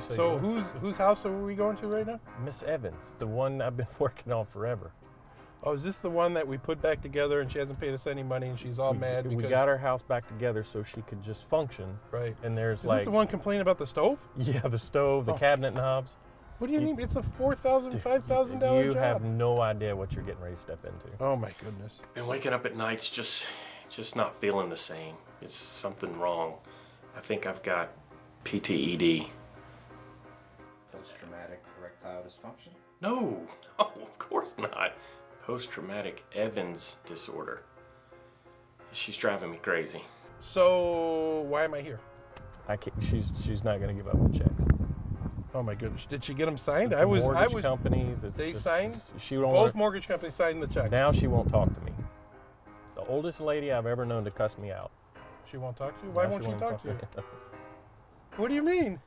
say So you were. whose house are we going to right now? Miss Evans, the one I've been working on forever. Oh, is this the one that we put back together and she hasn't paid us any money and she's all mad because... We got her house back together so she could just function. Right. And there's Is like... this the one complaining about the stove? Yeah, the stove, the cabinet knobs. What do you mean? It's a $4,000, $5,000 job. You have no idea what you're getting ready to step into. Oh my goodness. Been waking up at nights just not feeling the same. It's something wrong. I think I've got PTED. Post-traumatic erectile dysfunction? No, of course not. Post-traumatic Evans disorder. She's driving me crazy. So why am I here? I can't, she's not going to give up the checks. Oh my goodness. Did she get them signed? Mortgage companies. They signed? She won't. Both mortgage companies signed the check. Now she won't talk to me. The oldest lady I've ever known to cuss me out. She won't talk to you? Why won't she talk to you? me. What do you mean?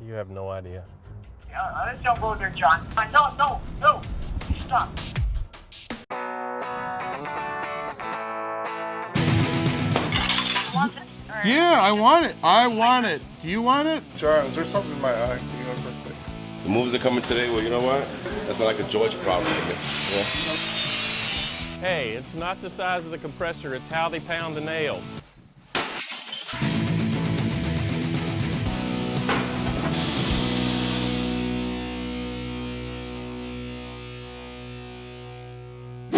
You have no idea. Let's don't go there, John. No. Stop. Yeah, I want it. I want it. Do you want it? John, is there something in my eye? Can you look real quick? The moves are coming today. Well, you know what? That's not like a George problem to me. Yeah? Hey, it's not the size of the compressor, it's how they pound the nails.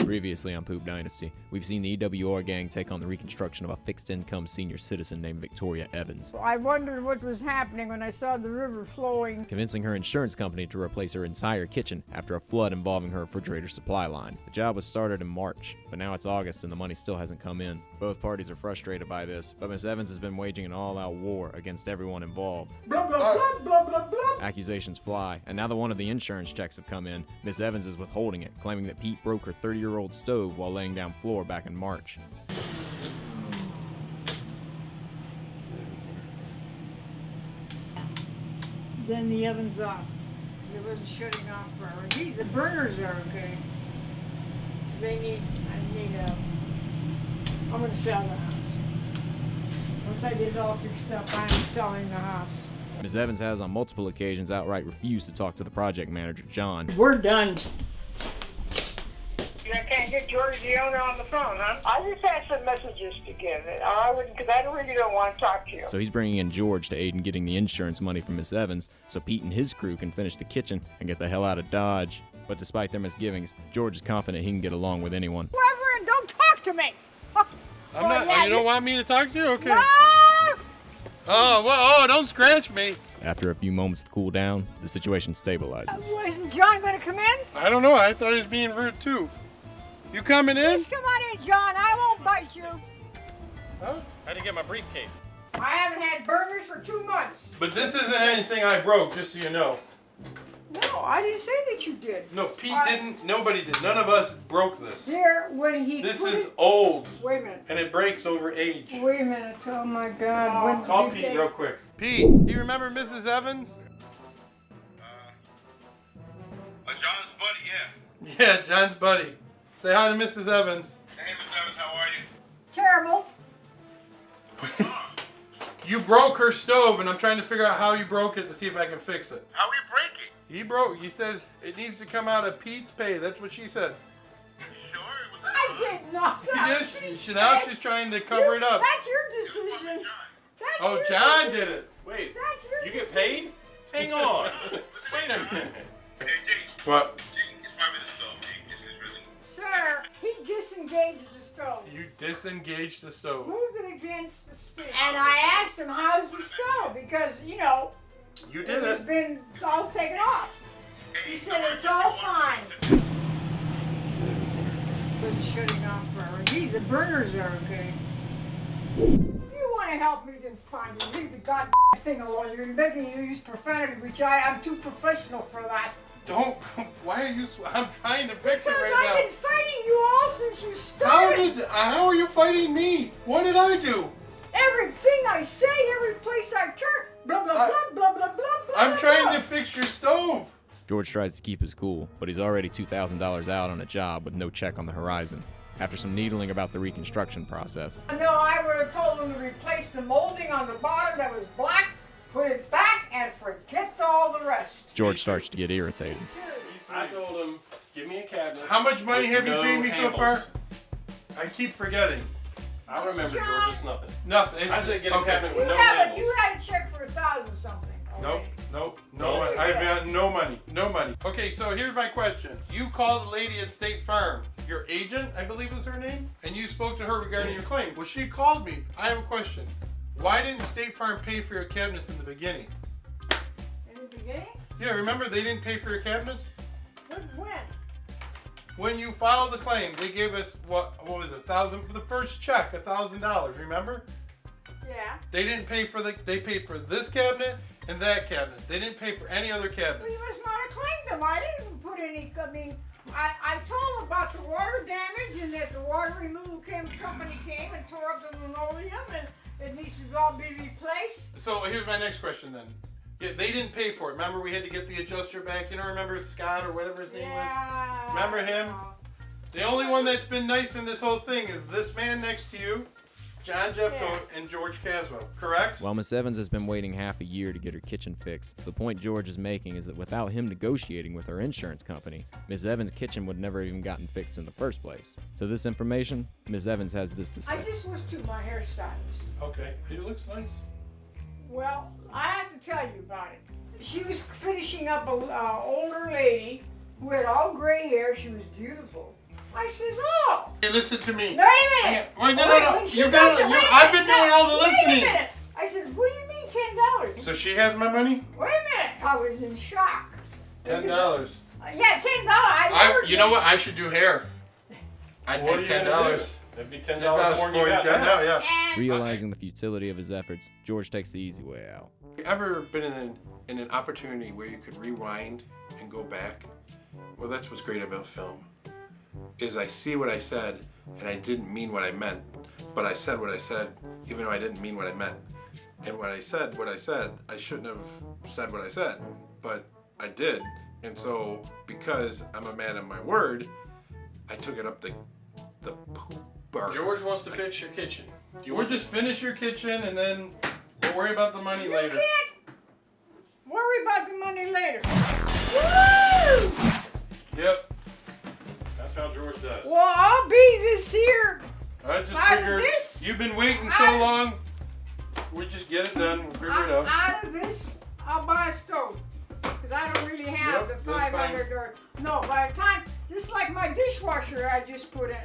Previously on Poop Dynasty, we've seen the EWR gang take on the reconstruction of a fixed-income senior citizen named Victoria Evans, I wondered what was happening when I saw the river flowing. convincing her insurance company to replace her entire kitchen after a flood involving her refrigerator supply line. The job was started in March, but now it's August and the money still hasn't come in. Both parties are frustrated by this, but Miss Evans has been waging an all-out war against everyone involved. Blah, blah, blah, blah, blah, blah. Accusations fly, and now that one of the insurance checks have come in, Miss Evans is withholding it, claiming that Pete broke her 30-year-old stove while laying down floor back in March. Then the oven's off, because it wasn't shutting off for her. The burners are okay. I'm gonna sell the house. Once I get it all fixed up, I'm selling the house. Ms. Evans has on multiple occasions outright refused to talk to the project manager, John. We're done. I can't get George the owner on the phone, huh? I just had some messages to give. I wouldn't, because I really don't want to talk to you. So he's bringing in George to aid in getting the insurance money from Miss Evans so Pete and his crew can finish the kitchen and get the hell out of Dodge. But despite their misgivings, George is confident he can get along with anyone. Reverend, don't talk to me! I'm not. yeah, you don't want me to talk to you? Okay. No! Oh, well, don't scratch me. After a few moments to cool down, the situation stabilizes. Isn't John gonna come in? I don't know. I thought he was being rude too. You coming in? Please come on in, John. I won't bite you. Huh? How'd you get my briefcase? I haven't had burgers for 2 months. But this isn't anything I broke, just so you know. No, I didn't say that you did. No, Pete didn't. Nobody did. None of us broke this. Dear, when he This put is it... old, Wait a minute. and it breaks over age. Wait a minute. Oh, my God. When Call did Pete they- real quick. Pete, do you remember Mrs. Evans? John's buddy, yeah. Yeah, John's buddy. Say hi to Mrs. Evans. Hey, Miss Evans, how are you? Terrible. What's wrong? You broke her stove, and I'm trying to figure out how you broke it to see if I can fix it. How we break it? He says it needs to come out of Pete's pay. That's what she said. You sure it was I did not. Now she's trying to cover it up. That's your decision. That's Oh, your John decision. did it. Wait, That's your you get decision. paid? Hang on. Wait a minute. Hey, Jake. What? Jake, it's probably the stove, Jake. This is really... Sir, he disengaged the stove. You disengaged the stove. Moved it against the stick. And I asked him, how's the stove? Because, you know, You it did has it. been all taken off. He said it's all fine. Been shutting off for her. The burners are okay. If you want to help me, then fine. You leave the goddamn thing alone. You're making you use profanity, which I'm too professional for that. Don't. Why are you? I'm trying to fix it Because right I've been fighting you all since you now. started. How are you fighting me? What did I do? Everything I say, every place I turn, blah, blah, blah, blah, blah, blah, blah. I'm trying to fix your stove. George tries to keep his cool, but he's already $2,000 out on a job with no check on the horizon. After some needling about the reconstruction process, No, I would have told him to replace the molding on the bottom that was black, put it back, and for George starts to get irritated. I told him, give me a cabinet. How much money with have you no paid me so far? handles. I keep forgetting. I remember, George, it's nothing. Nothing. It's I said get a okay. cabinet You with no had handles. a check for 1,000 something. Nope, already. no money. I've got no money, no money. Okay, so here's my question. You called the lady at State Farm, your agent, I believe was her name, and you spoke to her regarding your claim. Well, she called me. I have a question. Why didn't State Farm pay for your cabinets in the beginning? In the beginning? Yeah, remember they didn't pay for your cabinets? When? When you filed the claim, they gave us what was it, $1,000 for the first check, $1,000. Remember? Yeah. They didn't pay for they paid for this cabinet and that cabinet. They didn't pay for any other cabinet. Well, you must not have claimed them. I didn't put any. I mean, I told them about the water damage and that the water removal company came and tore up the linoleum and it needs to all be replaced. So here's my next question then. Yeah, they didn't pay for it. Remember we had to get the adjuster back. You know, remember Scott or whatever his name was? Yeah. Remember him? The only one that's been nice in this whole thing is this man next to you, John Jeffcoat, and George Caswell, correct? While Miss Evans has been waiting half a year to get her kitchen fixed, the point George is making is that without him negotiating with her insurance company, Miss Evans' kitchen would never even gotten fixed in the first place. So this information, Miss Evans has this to say. I just was to my hairstylist. Okay, he looks nice. Well, I have to tell you about it. She was finishing up an older lady who had all gray hair. She was beautiful. I says, oh. Hey, listen to me. Wait a minute. Wait, no. You got got I've been doing all the Wait listening. a minute. I said, what do you mean $10? So she has my money? Wait a minute. I was in shock. $10. Yeah, $10. I never You know what? I should do hair. I'd What are make you gonna $10. do? That'd be $10 $10 more than you got now. now, yeah. And Realizing the futility of his efforts, George takes the easy way out. You ever been in an opportunity where you could rewind and go back? Well, that's what's great about film. Is I see what I said and I didn't mean what I meant, but I said what I said even though I didn't mean what I meant. And when I said what I said, I shouldn't have said what I said, but I did. And so because I'm a man of my word, I took it up the poop bar. George wants to fix your kitchen. Do you We'll want just finish your kitchen and then we'll worry about the money you later. can't worry about the money later. Woo! Yep. That's how George does. Well, I'll be this here. I just Out of figured this? you've been waiting so Out- long. We just get it done. We'll figure it out. Out of this, I'll buy a stove. Because I don't really have Yep, the that's 500 or... No, by the time... Just like my dishwasher I just put in.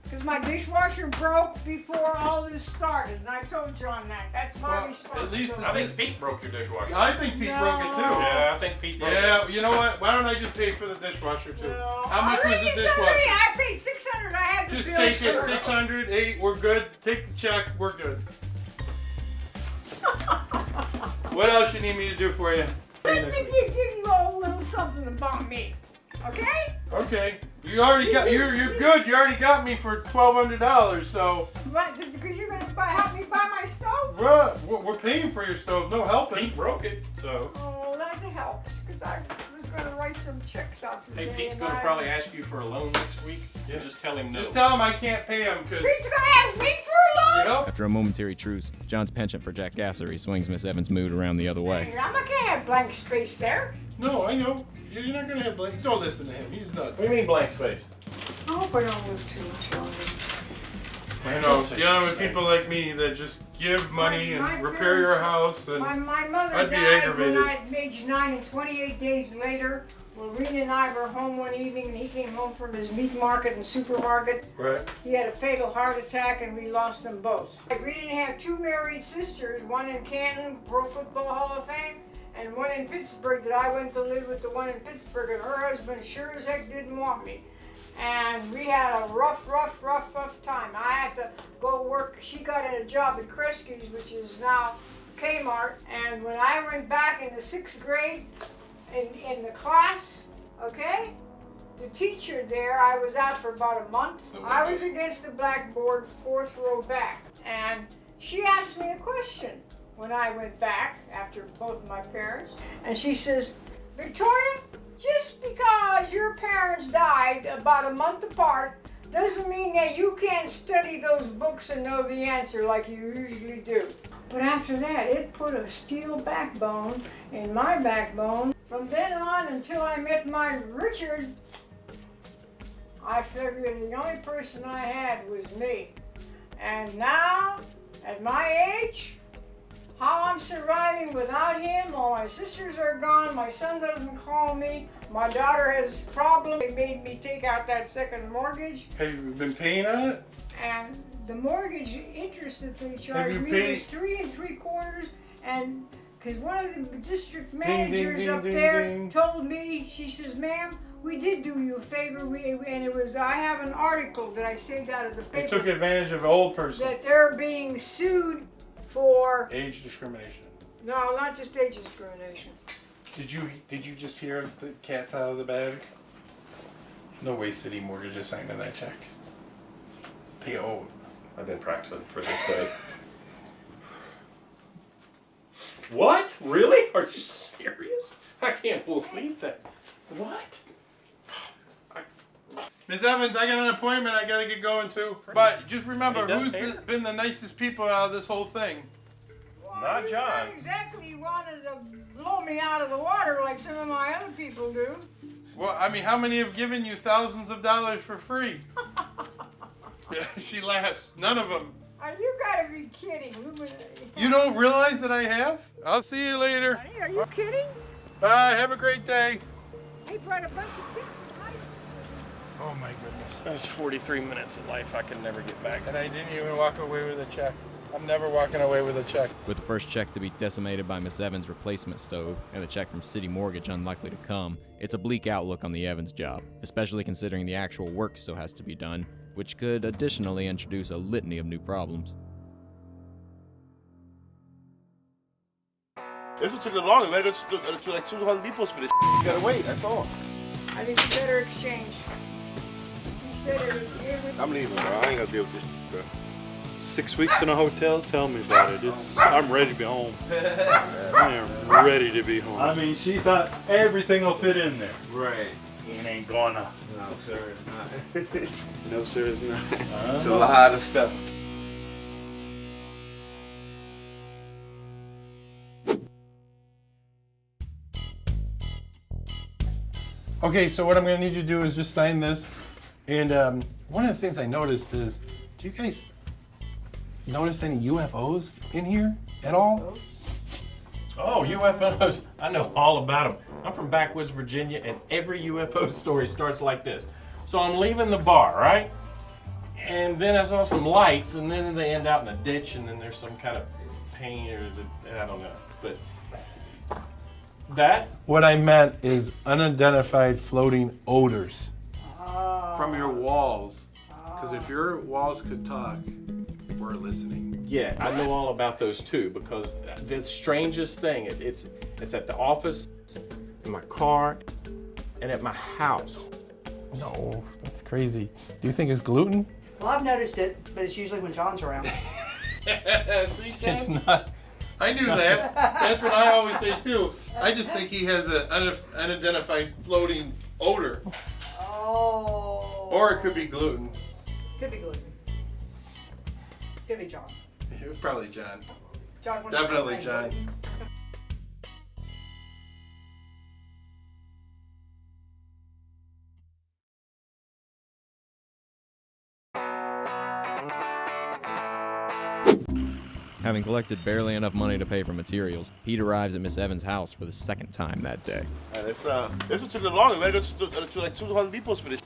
Because my dishwasher broke before all this started. And I told John that. That's my Well, responsibility. at least I think Pete broke your dishwasher. I think Pete broke it too. Yeah, I think Pete broke it. Yeah, you know what? Why don't I just pay for the dishwasher too? No, How much I was the already dishwasher? I paid $600. I had to Just bill take it, for 600, 8, we're good. Take the check, we're good. What else you need me to do for you? Let me give you a little something about me. Okay? Okay, you already got you're good. You already got me for $1,200. So Because you're going to help me buy my stove? we're paying for your stove. No helping. Pete broke it, so. Oh, that helps. Because I was going to write some checks out today. Hey, Pete's and going to probably ask you for a loan next week. Yeah. Just tell him no. Just tell him I can't pay him because. Pete's going to ask me for a loan? Yep. After a momentary truce, John's penchant for jackassery swings Miss Evans' mood around the other way. I'm not going to have blank space there. No, I know. You're not gonna have blame. Don't listen to him. He's nuts. What do you mean blank space? I hope I don't lose too much longer. I know. Dealing with people like me that just give money My and repair your parents- house and. My mother I'd be died aggravated. when I was age 9, and 28 days later, Rena and I were home one evening, and he came home from his meat market and supermarket. Right. He had a fatal heart attack, and we lost them both. We didn't have two married sisters, one in Canton, Pro Football Hall of Fame, and one in Pittsburgh that I went to live with the one in Pittsburgh, and her husband sure as heck didn't want me. And we had a rough time. I had to go work. She got a job at Kresge's, which is now Kmart, and when I went back in the 6th grade in the class, okay, the teacher there, I was out for about a month. I was against the blackboard, 4th row back, and she asked me a question when I went back after both of my parents, and she says, Victoria, just because your parents died about a month apart doesn't mean that you can't study those books and know the answer like you usually do. But after that, it put a steel backbone in my backbone. From then on until I met my Richard, I figured the only person I had was me. And now, at my age, how I'm surviving without him, all my sisters are gone, my son doesn't call me, my daughter has problems, they made me take out that second mortgage, Have you been paying on it? and the mortgage interest that they Have charged you me paid- was 3 3/4, and because one of the district ding, managers ding, up ding, there ding. told me, she says, ma'am, we did do you a favor, and it was, I have an article that I saved out of the They paper took advantage of an old person. that they're being sued for, Age discrimination. no, not just age discrimination. Did you just hear the cat's out of the bag? No way City Mortgage is signing that check. They owe. I've been practicing for this day. What? Really? Are you serious? I can't believe that. What? Miss Evans, I got an appointment I gotta get going to. But just remember, He does who's care. been the nicest people out of this whole thing? Well, Not you John. Not exactly wanted to blow me out of the water like some of my other people do. Well, I mean, how many have given you thousands of dollars for free? She laughs. None of them. You gotta be kidding. You don't realize that I have? I'll see you later. Honey, are you kidding? Bye. Have a great day. He brought a bunch of kids from high school. Oh my goodness. That's 43 minutes of life I can never get back. And I didn't even walk away with a check. I'm never walking away with a check. With the first check to be decimated by Miss Evans' replacement stove and the check from City Mortgage unlikely to come, it's a bleak outlook on the Evans job, especially considering the actual work still has to be done, which could additionally introduce a litany of new problems. This one took a long. We better go to like 200 depots for this. You gotta wait. That's all. I think you better exchange. He said it would. I'm leaving, bro. I ain't gonna deal with this, bro. 6 weeks in a hotel? Tell me about it. I'm ready to be home. I am ready to be home. I mean, she thought everything will fit in there. Right. It ain't gonna. No, sir, it's not. No, sir, it's not. It's a know. lot of stuff. Okay, so what I'm going to need you to do is just sign this. And one of the things I noticed is, do you guys notice any UFOs in here at all? Oh, UFOs. I know all about them. I'm from backwoods Virginia, and every UFO story starts like this. So I'm leaving the bar, right? And then I saw some lights, and then they end out in a ditch, and then there's some kind of paint or I don't know. But that? What I meant is unidentified floating odors from your walls. Because if your walls could talk, we're listening. Yeah, I know all about those too, because the strangest thing, it's at the office, in my car, and at my house. No, that's crazy. Do you think it's gluten? Well, I've noticed it, but it's usually when John's around. See, It's Jen? not. I knew that. That's what I always say too. I just think he has an unidentified floating odor. Oh. Or it could be gluten. Could be gluten. Could be John. It was probably John. John wants Definitely to John. gluten. Having collected barely enough money to pay for materials, Pete arrives at Miss Evans' house for the second time that day. And this one took a long. We better go to like 200 depots for this.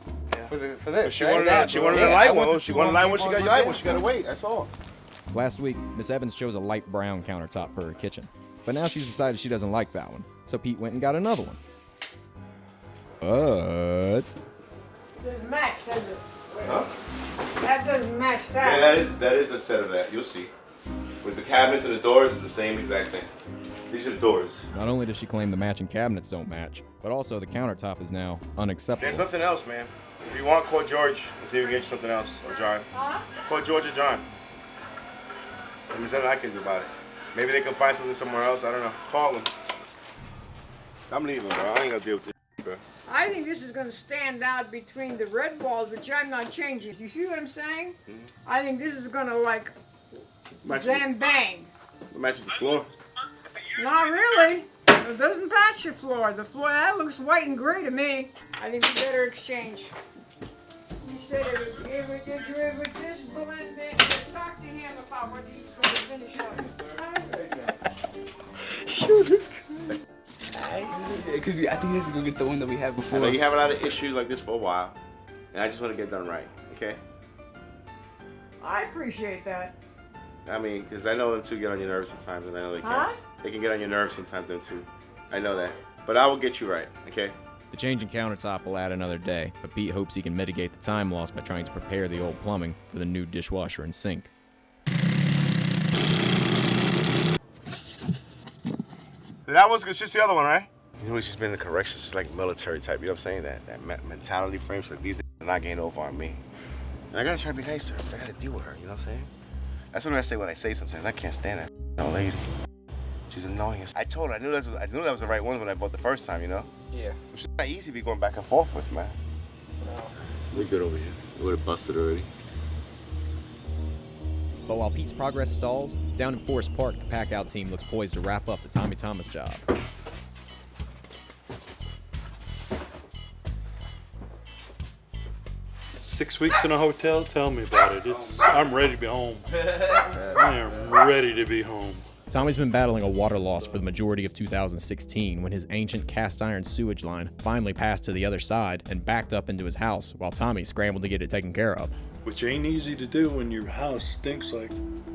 For this, She right? wanted Yeah, she bro. wanted Yeah, a I light want one. the She wanted a light one. She got $200 a light one. She dancing. gotta wait. That's all. Last week, Miss Evans chose a light brown countertop for her kitchen, but now she's decided she doesn't like that one, so Pete went and got another one. But Doesn't match, does it? Huh? That doesn't match that. Yeah, that is a set of that. You'll see. With the cabinets and the doors, it's the same exact thing. These are the doors. not only does she claim the matching cabinets don't match, but also the countertop is now unacceptable. There's nothing else, man. If you want, call George and see if we can get you something else, or John. Huh? Call George or John. There's nothing I can do about it. Maybe they can find something somewhere else. I don't know. Call them. I'm leaving, bro. I ain't gonna deal with this. I think this is going to stand out between the red walls, which I'm not changing. You see what I'm saying? I think this is going to like zam bang. Matches the floor. Not really. It doesn't match your floor. The floor, that looks white and gray to me. I think we better exchange. He said if we did it with this blend, then talk to him about what he's going to finish up. Shoot, this because I think this is gonna get the one that we had I before. know you have a lot of issues like this for a while, and I just want to get done right, okay? I appreciate that. I mean, because I know them two get on your nerves sometimes, and I know they can. Huh? They can get on your nerves sometimes, them too. I know that. But I will get you right, okay? The change in countertop will add another day, but Pete hopes he can mitigate the time lost by trying to prepare the old plumbing for the new dishwasher and sink. That was good. She's the other one, right? You know, she's been in the corrections. She's like military type. You know what I'm saying? That mentality frame. She's like, these are not getting over on me. And I gotta try to be nice to her. But I gotta deal with her. You know what I'm saying? That's what I say when I say sometimes. I can't stand that old lady. She's annoying. I told her I knew that was the right one when I bought the first time. You know? Yeah. It's not easy to be going back and forth with, man. No. We're good over here. We would have busted already. But while Pete's progress stalls, down in Forest Park, the pack-out team looks poised to wrap up the Tommy Thomas job. 6 weeks in a hotel? Tell me about it. I'm ready to be home. I am ready to be home. Tommy's been battling a water loss for the majority of 2016 when his ancient cast iron sewage line finally passed to the other side and backed up into his house while Tommy scrambled to get it taken care of. Which ain't easy to do when your house stinks like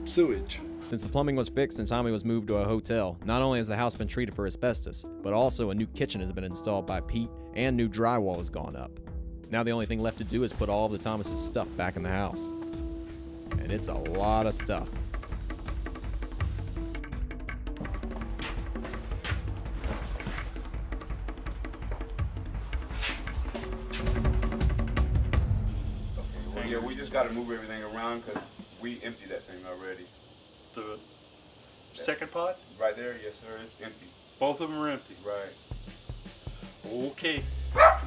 sewage. Since the plumbing was fixed and Tommy was moved to a hotel, not only has the house been treated for asbestos, but also a new kitchen has been installed by Pete and new drywall has gone up. Now the only thing left to do is put all of the Thomas's stuff back in the house. And it's a lot of stuff. Well, yeah, we just got to move everything around because we emptied that thing already. The second pot? Right there, yes, sir. It's empty. Both of them are empty. Right. Okay.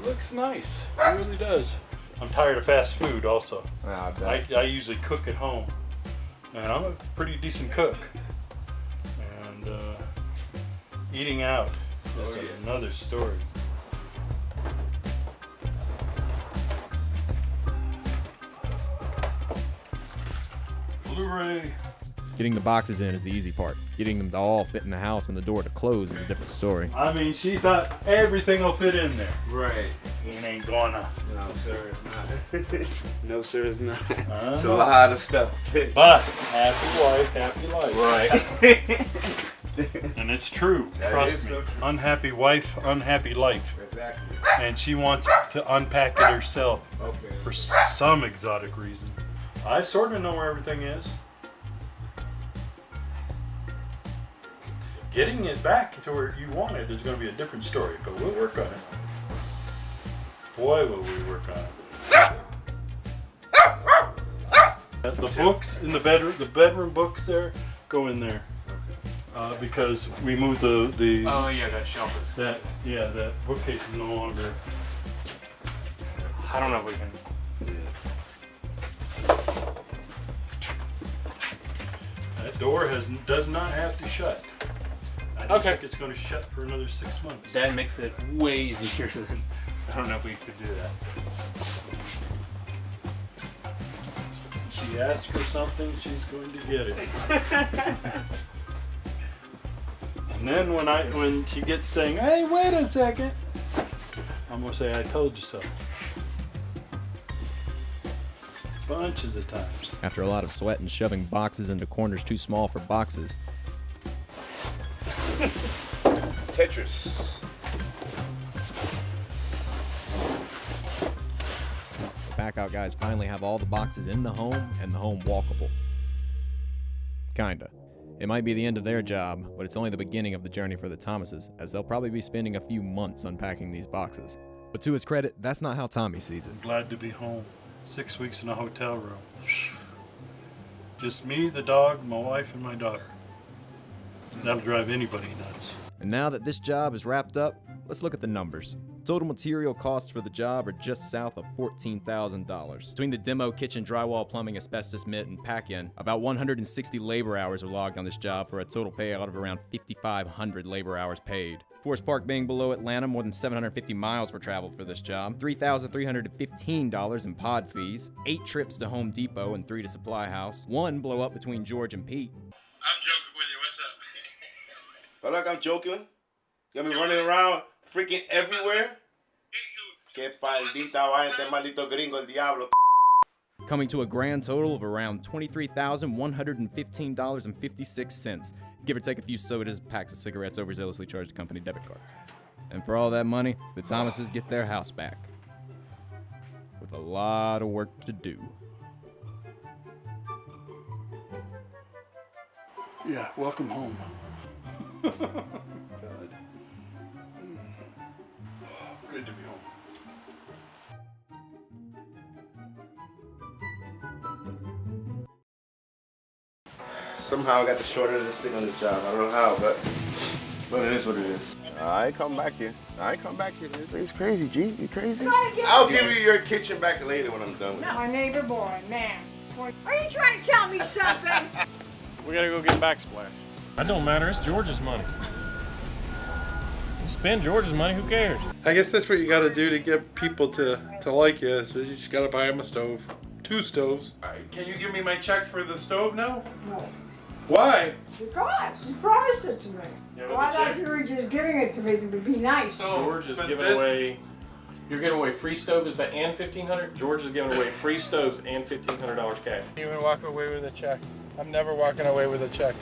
Looks nice. It really does. I'm tired of fast food also. I usually cook at home. And I'm a pretty decent cook. And eating out is another story. Blu-ray. Getting the boxes in is the easy part. Getting them to all fit in the house and the door to close is a different story. I mean, she thought everything will fit in there. Right. It ain't gonna. No, sir, it's not. No, sir, it's not. It's a lot of stuff. But happy wife, happy life. Right. And it's true. Trust me. So true. Unhappy wife, unhappy life. Exactly. And she wants to unpack it herself for some exotic reason. I sort of know where everything is. Getting it back to where you want it is going to be a different story, but we'll work on it. Boy, will we work on it. The books in the bedroom books there, go in there. Because we moved the Oh yeah, that shelf is. that bookcase is no longer. I don't know if we can. That door does not have to shut. I don't think it's going to shut for another 6 months. That makes it way easier than. I don't know if we could do that. She asks for something, she's going to get it. And then when she gets saying, "Hey, wait a second," I'm gonna say, "I told you so." Bunches of times. After a lot of sweat and shoving boxes into corners too small for boxes, Tetris. the pack-out guys finally have all the boxes in the home and the home walkable. Kinda. It might be the end of their job, but it's only the beginning of the journey for the Thomases, as they'll probably be spending a few months unpacking these boxes. But to his credit, that's not how Tommy sees it. Glad to be home. 6 weeks in a hotel room. Just me, the dog, my wife, and my daughter. That'll drive anybody nuts. And now that this job is wrapped up, let's look at the numbers. total material costs for the job are just south of $14,000. Between the demo, kitchen, drywall, plumbing, asbestos mitt, and pack-in, about 160 labor hours are logged on this job for a total payout of around 5,500 labor hours paid. Forest Park being below Atlanta, more than 750 miles were traveled for this job, $3,315 in pod fees, 8 trips to Home Depot and 3 to Supply House, 1 blow up between George and Pete. I'm joking with you. What's up? But look, I'm joking. You got me running around freaking everywhere. Que maldita vaina, este maldito gringo, el diablo. Coming to a grand total of around $23,115.56, give or take a few sodas, packs of cigarettes, overzealously charged company debit cards. And for all that money, the Thomases get their house back. With a lot of work to do. Yeah, welcome home. God. Good to be home. Somehow I got the short end of the stick on this job. I don't know how, but it is what it is. I ain't come back here. This thing's crazy, G. You crazy? I'll give you your kitchen back later when I'm done with it. My neighbor boy, man. Boy, are you trying to tell me something? We gotta go get backsplash. That don't matter. It's George's money. You spend George's money. Who cares? I guess that's what you got to do to get people to like you. So you just got to buy them a stove. 2 stoves. Can you give me my check for the stove now? No. Why? Because you promised it to me. Yeah, but Why the not check- you were just giving it to me to be nice? George is but giving this- away. You're giving away free stove. Is that and $1,500? George is giving away free stoves and $1,500 cash. You would walk away with a check. I'm never walking away with a check.